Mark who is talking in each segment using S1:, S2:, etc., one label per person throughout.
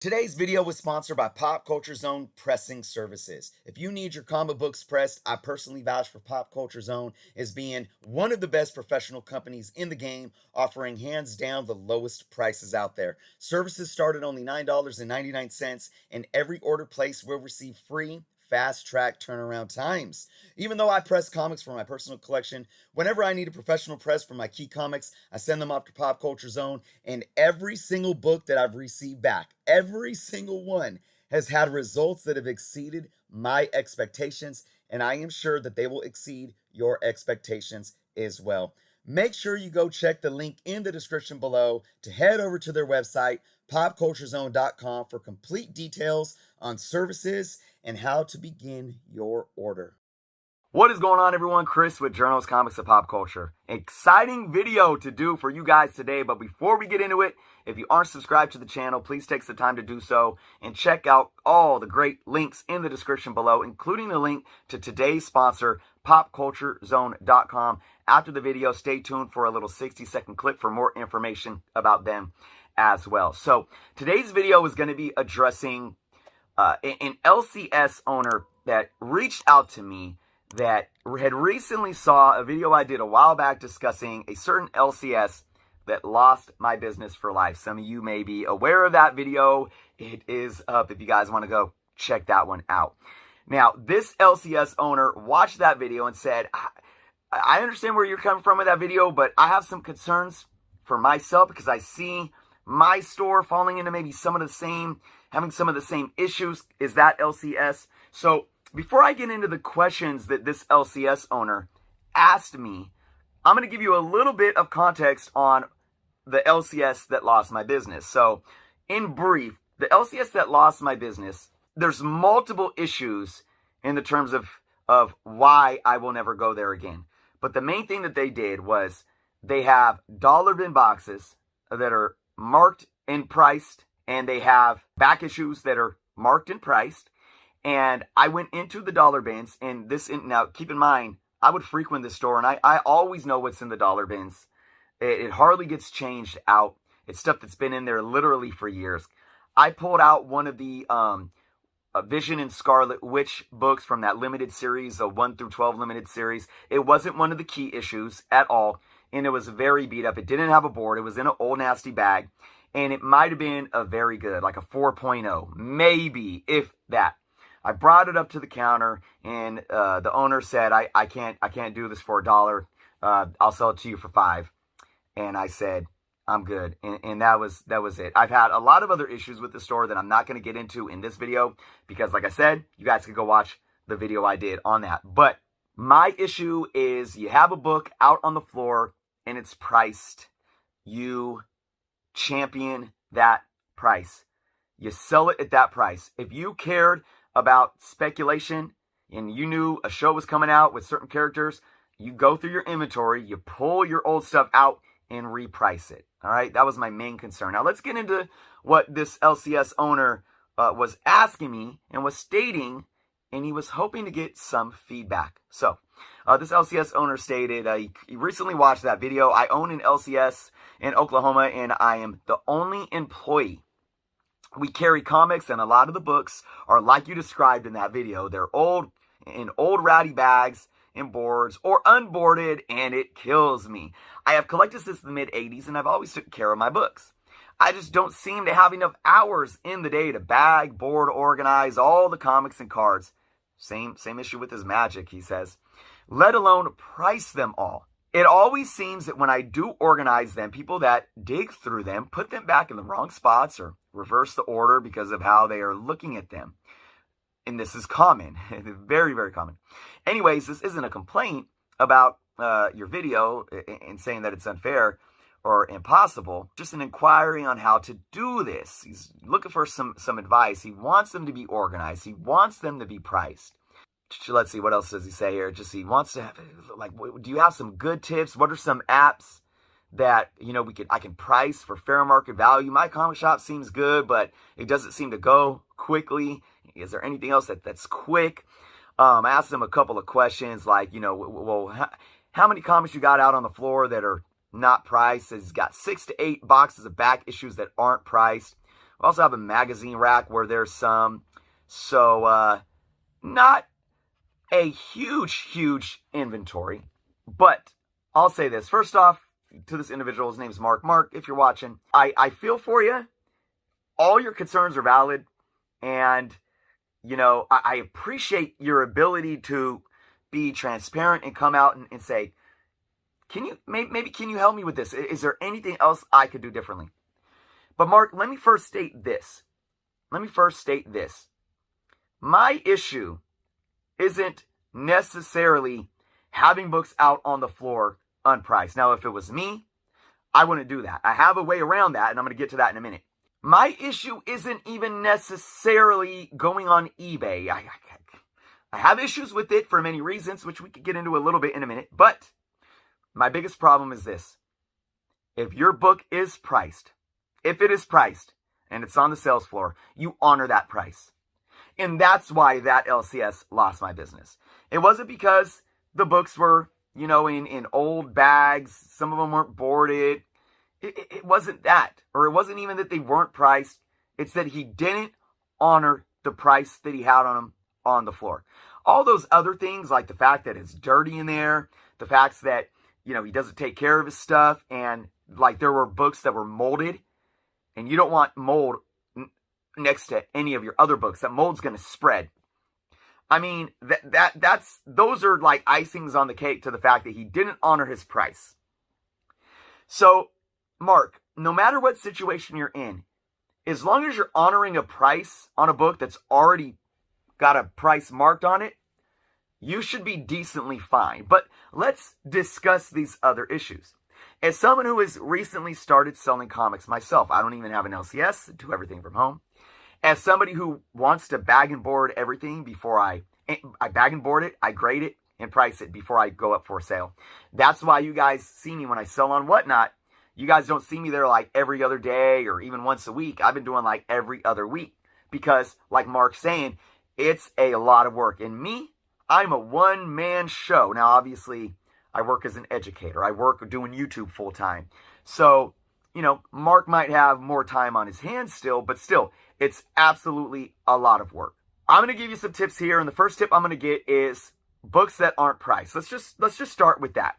S1: Today's video was sponsored by Pop Culture Zone Pressing Services. If you need your comic books pressed, I personally vouch for Pop Culture Zone as being one of the best professional companies in the game, offering hands down the lowest prices out there. Services start at only $9.99, and every order placed will receive free fast track turnaround times. Even though I press comics for my personal collection, whenever I need a professional press for my key comics, I send them off to Pop Culture Zone, and every single book that I've received back, every single one, has had results that have exceeded my expectations, and I am sure that they will exceed your expectations as well. Make sure you go check the link in the description below to head over to their website, popculturezone.com, for complete details on services and how to begin your order.
S2: What is going on, everyone? Chris with Journals, Comics, and Pop Culture. Exciting video to do for you guys today, but before we get into it, if you aren't subscribed to the channel, please take some time to do so and check out all the great links in the description below, including the link to today's sponsor, popculturezone.com. After the video, stay tuned for a little 60-second clip for more information about them as well. So today's video is going to be addressing an LCS owner that reached out to me that had recently saw a video I did a while back discussing a certain LCS that lost my business for life. Some of you may be aware of that video. It is up if you guys want to go check that one out. Now, this LCS owner watched that video and said, I understand where you're coming from with that video, but I have some concerns for myself because I see my store falling into maybe having some of the same issues as that LCS. So before I get into the questions that this LCS owner asked me, I'm going to give you a little bit of context on the LCS that lost my business. So, in brief, the LCS that lost my business, there's multiple issues in the terms of why I will never go there again. But the main thing that they did was they have dollar bin boxes that are marked and priced, and they have back issues that are marked and priced. And I went into the dollar bins, and now keep in mind, I would frequent this store, and I always know what's in the dollar bins. It hardly gets changed out. It's stuff that's been in there literally for years. I pulled out one of the Vision and Scarlet Witch books from that limited series, a 1 through 12 limited series. It wasn't one of the key issues at all, and it was very beat up. It didn't have a board. It was in an old nasty bag, and it might have been a very good, like a 4.0, maybe, if that. I brought it up to the counter, and the owner said, I can't do this for $1. I'll sell it to you for $5. And I said, I'm good. And that was it. I've had a lot of other issues with the store that I'm not going to get into in this video because, like I said, you guys can go watch the video I did on that. But my issue is you have a book out on the floor and it's priced. You champion that price. You sell it at that price. If you cared about speculation and you knew a show was coming out with certain characters, you go through your inventory, you pull your old stuff out and reprice it. All right, that was my main concern. Now let's get into what this LCS owner was asking me and was stating, and he was hoping to get some feedback. So this LCS owner stated he recently watched that video. I own an LCS in Oklahoma, and I am the only employee. We carry comics, and a lot of the books are like you described in that video. They're old, in old ratty bags and boards or unboarded, and it kills me. I have collected since the mid-'80s, and I've always taken care of my books. I just don't seem to have enough hours in the day to bag, board, organize all the comics and cards. Same issue with his magic, he says. Let alone price them all. It always seems that when I do organize them, people that dig through them put them back in the wrong spots or reverse the order because of how they are looking at them. And this is common, very, very common. Anyways, this isn't a complaint about your video and saying that it's unfair or impossible. Just an inquiry on how to do this. He's looking for some advice. He wants them to be organized. He wants them to be priced. Let's see, what else does he say here? Just he wants to have, like, do you have some good tips? What are some apps that, you know, I can price for fair market value? My comic shop seems good, but it doesn't seem to go quickly. Is there anything else that's quick? I asked him a couple of questions like, you know, well, how many comics you got out on the floor that are not priced? He's got 6 to 8 boxes of back issues that aren't priced. We also have a magazine rack where there's some. So, not a huge inventory. But I'll say this. First off, to this individual, his name's Mark. Mark, if you're watching, I feel for you. All your concerns are valid. And, I appreciate your ability to be transparent and come out and say, can you help me with this? Is there anything else I could do differently? But Mark, let me first state this. My issue isn't necessarily having books out on the floor unpriced. Now, if it was me, I wouldn't do that. I have a way around that, and I'm going to get to that in a minute. My issue isn't even necessarily going on eBay. I have issues with it for many reasons, which we could get into a little bit in a minute. But my biggest problem is this. If your book is priced, if it is priced and it's on the sales floor, you honor that price. And that's why that LCS lost my business. It wasn't because the books were, in old bags. Some of them weren't boarded. It wasn't that. Or it wasn't even that they weren't priced. It's that he didn't honor the price that he had on them on the floor. All those other things, like the fact that it's dirty in there, the fact that, he doesn't take care of his stuff, and like there were books that were molded, and you don't want mold next to any of your other books. That mold's going to spread. I mean, those are like icings on the cake to the fact that he didn't honor his price. So, Mark, no matter what situation you're in, as long as you're honoring a price on a book that's already got a price marked on it, you should be decently fine. But let's discuss these other issues. As someone who has recently started selling comics myself, I don't even have an LCS, do everything from home. As somebody who wants to bag and board everything before I bag and board it, I grade it and price it before I go up for sale. That's why you guys see me when I sell on Whatnot. You guys don't see me there like every other day or even once a week. I've been doing like every other week because, like Mark's saying, it's a lot of work. And me, I'm a one-man show. Now, obviously, I work as an educator. I work doing YouTube full-time. So, Mark might have more time on his hands still, but still, it's absolutely a lot of work. I'm going to give you some tips here, and the first tip I'm going to get is books that aren't priced. Let's just start with that.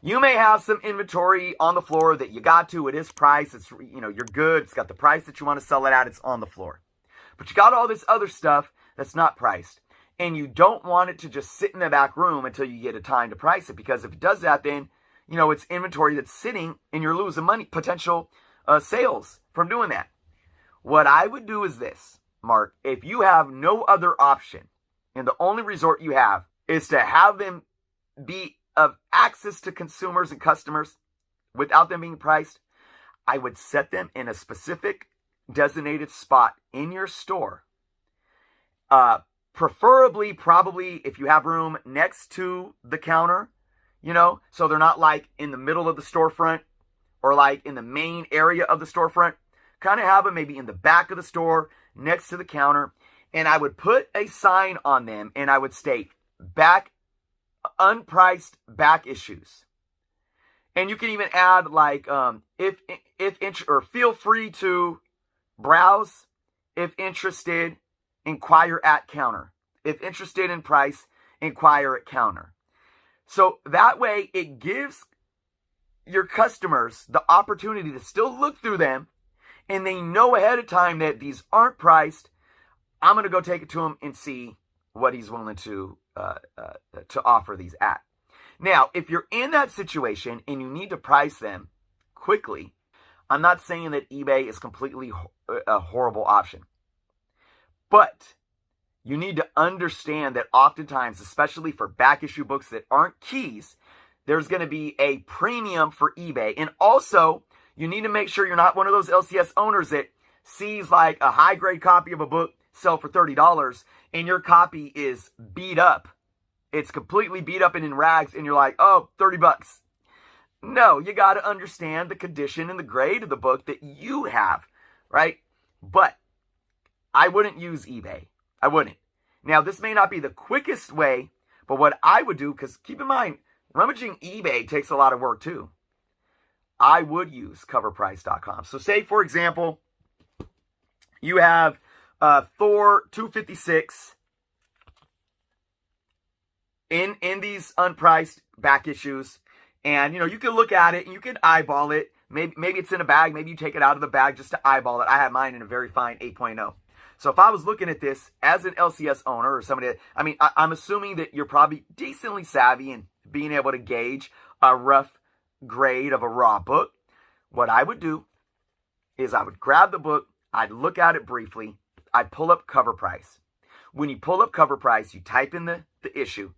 S2: You may have some inventory on the floor that you got to. It is priced. It's, you're good. It's got the price that you want to sell it at. It's on the floor. But you got all this other stuff that's not priced. And you don't want it to just sit in the back room until you get a time to price it. Because if it does that, then, it's inventory that's sitting and you're losing money, potential sales from doing that. What I would do is this, Mark. If you have no other option and the only resort you have is to have them be of access to consumers and customers without them being priced, I would set them in a specific designated spot in your store. Preferably, probably, if you have room next to the counter, so they're not like in the middle of the storefront or like in the main area of the storefront. Kind of have them maybe in the back of the store next to the counter. And I would put a sign on them and I would state unpriced back issues. And you can even add like, feel free to browse. If interested, inquire at counter. If interested in price, inquire at counter. So that way it gives your customers the opportunity to still look through them, and they know ahead of time that these aren't priced. I'm going to go take it to him and see what he's willing to offer these at. Now, if you're in that situation and you need to price them quickly, I'm not saying that eBay is completely a horrible option. But you need to understand that oftentimes, especially for back issue books that aren't keys, there's going to be a premium for eBay. And also, you need to make sure you're not one of those LCS owners that sees like a high grade copy of a book sell for $30 and your copy is beat up. It's completely beat up and in rags and you're like, oh, $30. No, you got to understand the condition and the grade of the book that you have, right? But I wouldn't use eBay. I wouldn't. Now, this may not be the quickest way, but what I would do, because keep in mind, rummaging eBay takes a lot of work too. I would use coverprice.com. So say, for example, You have Thor 256 in these unpriced back issues. And, you can look at it and you can eyeball it. Maybe it's in a bag. Maybe you take it out of the bag just to eyeball it. I have mine in a very fine 8.0. So if I was looking at this as an LCS owner or somebody, I'm assuming that you're probably decently savvy in being able to gauge a rough grade of a raw book. What I would do is I would grab the book, I'd look at it briefly, I'd pull up cover price. When you pull up cover price, you type in the issue,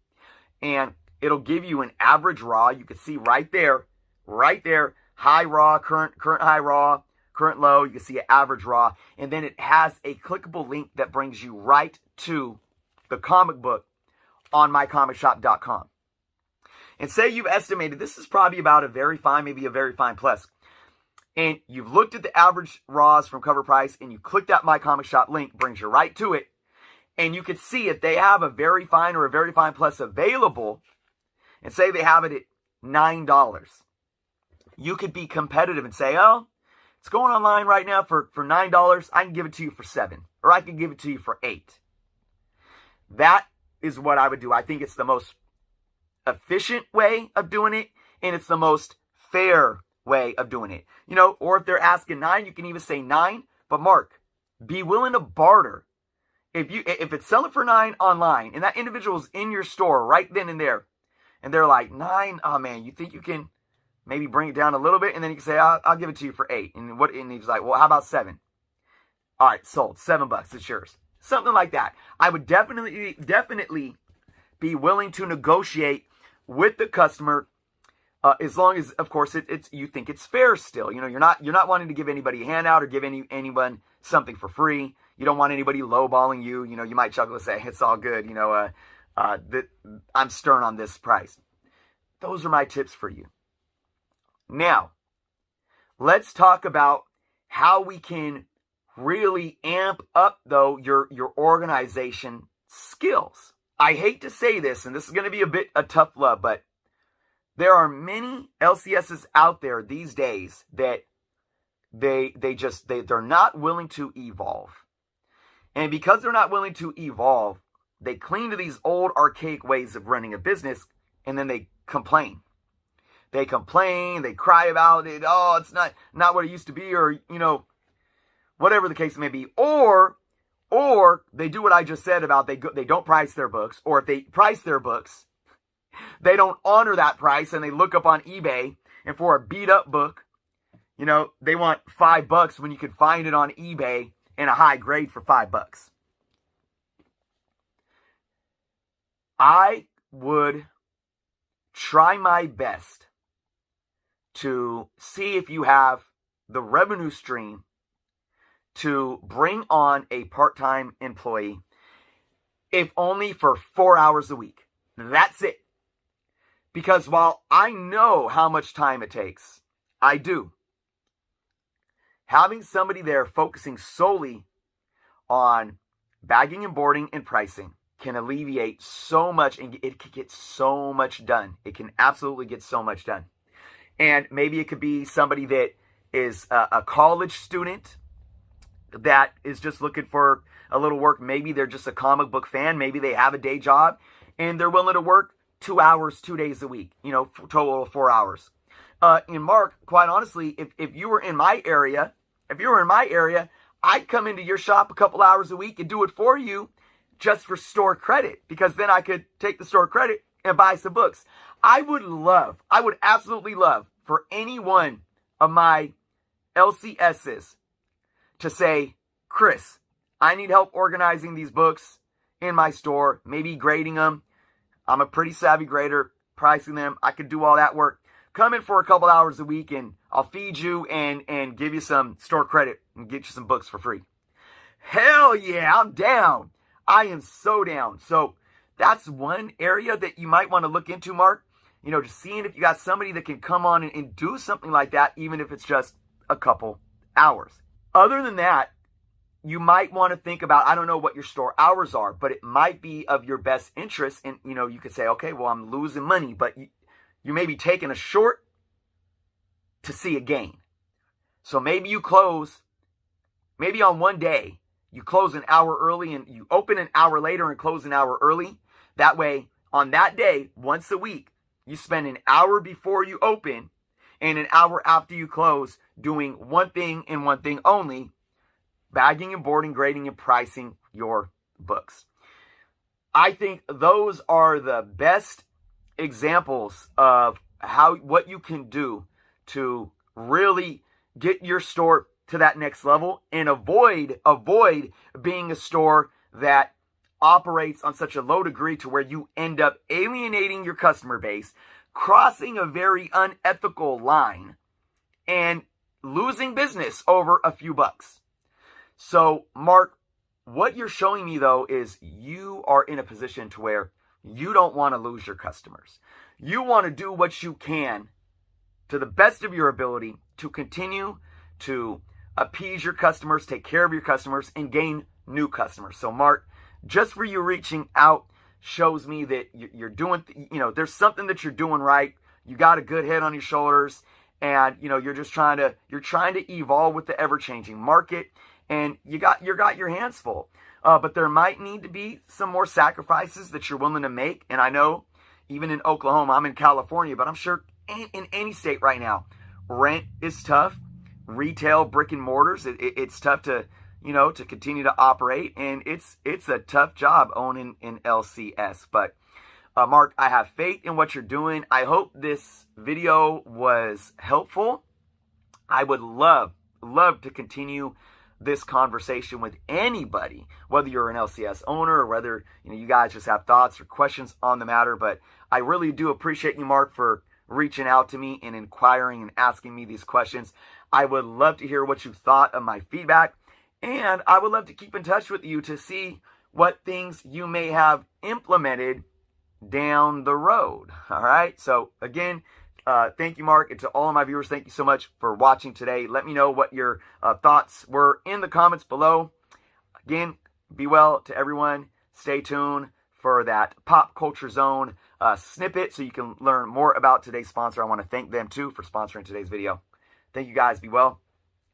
S2: and it'll give you an average raw. You can see right there, high raw, current high raw, current low. You can see an average raw, and then it has a clickable link that brings you right to the comic book on mycomicshop.com. And say you've estimated this is probably about a very fine, maybe a very fine plus. And you've looked at the average raws from cover price, and you click that My Comic Shop link, brings you right to it. And you can see if they have a very fine or a very fine plus available, and say they have it at $9. You could be competitive and say, oh, it's going online right now for $9. I can give it to you for $7, or I can give it to you for $8. That is what I would do. I think it's the most efficient way of doing it, and it's the most fair way of doing it. Or if they're asking $9, you can even say $9. But Mark, be willing to barter. If it's selling for $9 online, and that individual's in your store right then and there, and they're like, $9, oh man, you think you can maybe bring it down a little bit? And then you can say, I'll give it to you for $8. And he's like, well, how about $7? All right, sold. $7, it's yours. Something like that. I would definitely be willing to negotiate with the customer, as long as, of course, it's you think it's fair still. You're not wanting to give anybody a handout or give anyone something for free. You don't want anybody lowballing you. You might chuckle and say, it's all good. I'm stern on this price. Those are my tips for you. Now, let's talk about how we can really amp up, though, your organization skills. I hate to say this, and this is going to be a tough love, but there are many LCSs out there these days that they're not willing to evolve. And because they're not willing to evolve, they cling to these old archaic ways of running a business, and then they complain. They complain, they cry about it. Oh, it's not what it used to be, or, whatever the case may be. Or they do what I just said about they don't price their books, or if they price their books, they don't honor that price, and they look up on eBay, and for a beat up book, they want $5 when you could find it on eBay in a high grade for $5. I would try my best to see if you have the revenue stream to bring on a part-time employee, if only for 4 hours a week. That's it. Because while I know how much time it takes, I do. Having somebody there focusing solely on bagging and boarding and pricing can alleviate so much, and it can get so much done. It can absolutely get so much done. And maybe it could be somebody that is a college student that is just looking for a little work. Maybe they're just a comic book fan. Maybe they have a day job and they're willing to work 2 hours, 2 days a week, total of 4 hours. And Mark, quite honestly, if you were in my area, I'd come into your shop a couple hours a week and do it for you just for store credit, because then I could take the store credit and buy some books. I would absolutely love for any one of my LCSs to say, Chris, I need help organizing these books in my store, maybe grading them. I'm a pretty savvy grader, pricing them. I could do all that work. Come in for a couple hours a week and I'll feed you and give you some store credit and get you some books for free. Hell yeah, I'm down. I am so down. So that's one area that you might want to look into, Mark. Just seeing if you got somebody that can come on and do something like that, even if it's just a couple hours. Other than that, you might want to think about, I don't know what your store hours are, but it might be of your best interest. And, you could say, okay, well, I'm losing money, but you may be taking a short to see a gain. So maybe you close maybe on one day, you close an hour early and you open an hour later and close an hour early. That way, on that day, once a week, you spend an hour before you open and an hour after you close doing one thing and one thing only: bagging and boarding, grading, and pricing your books. I think those are the best examples of what you can do to really get your store to that next level and avoid being a store that operates on such a low degree to where you end up alienating your customer base, crossing a very unethical line, and losing business over a few bucks. So, Mark, what you're showing me, though, is you are in a position to where you don't want to lose your customers. You want to do what you can to the best of your ability to continue to appease your customers, take care of your customers, and gain new customers. So, Mark, just for you reaching out shows me that you're doing, there's something that you're doing right. You got a good head on your shoulders, and, you're trying to evolve with the ever-changing market, and you got your hands full. But there might need to be some more sacrifices that you're willing to make. And I know even in Oklahoma, I'm in California, but I'm sure in any state right now, rent is tough. Retail, brick and mortars, it's tough to continue to operate, and it's a tough job owning an LCS. But Mark, I have faith in what you're doing. I hope this video was helpful. I would love to continue this conversation with anybody, whether you're an LCS owner or whether you guys just have thoughts or questions on the matter. But I really do appreciate you, Mark, for reaching out to me and inquiring and asking me these questions. I would love to hear what you thought of my feedback, and I would love to keep in touch with you to see what things you may have implemented down the road. All right. So again, thank you, Mark, and to all of my viewers, thank you so much for watching today. Let me know what your thoughts were in the comments below. Again, be well to everyone. Stay tuned for that Pop Culture Zone snippet so you can learn more about today's sponsor. I want to thank them too for sponsoring today's video. Thank you guys. Be well.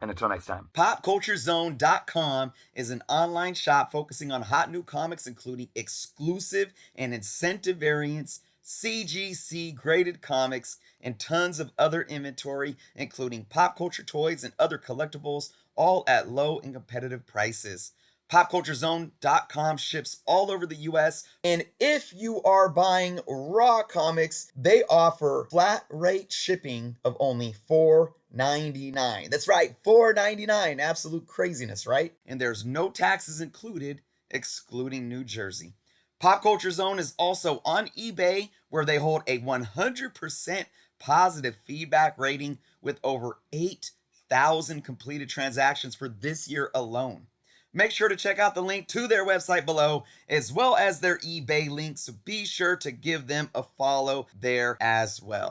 S2: And until next time.
S1: PopCultureZone.com is an online shop focusing on hot new comics, including exclusive and incentive variants, CGC graded comics, and tons of other inventory, including pop culture toys and other collectibles, all at low and competitive prices. PopCultureZone.com ships all over the US, and if you are buying raw comics, they offer flat rate shipping of only $4.99. That's right, $4.99. Absolute craziness, right? And there's no taxes included, excluding New Jersey. Pop Culture Zone is also on eBay, where they hold a 100% positive feedback rating with over 8,000 completed transactions for this year alone. Make sure to check out the link to their website below, as well as their eBay link, so be sure to give them a follow there as well.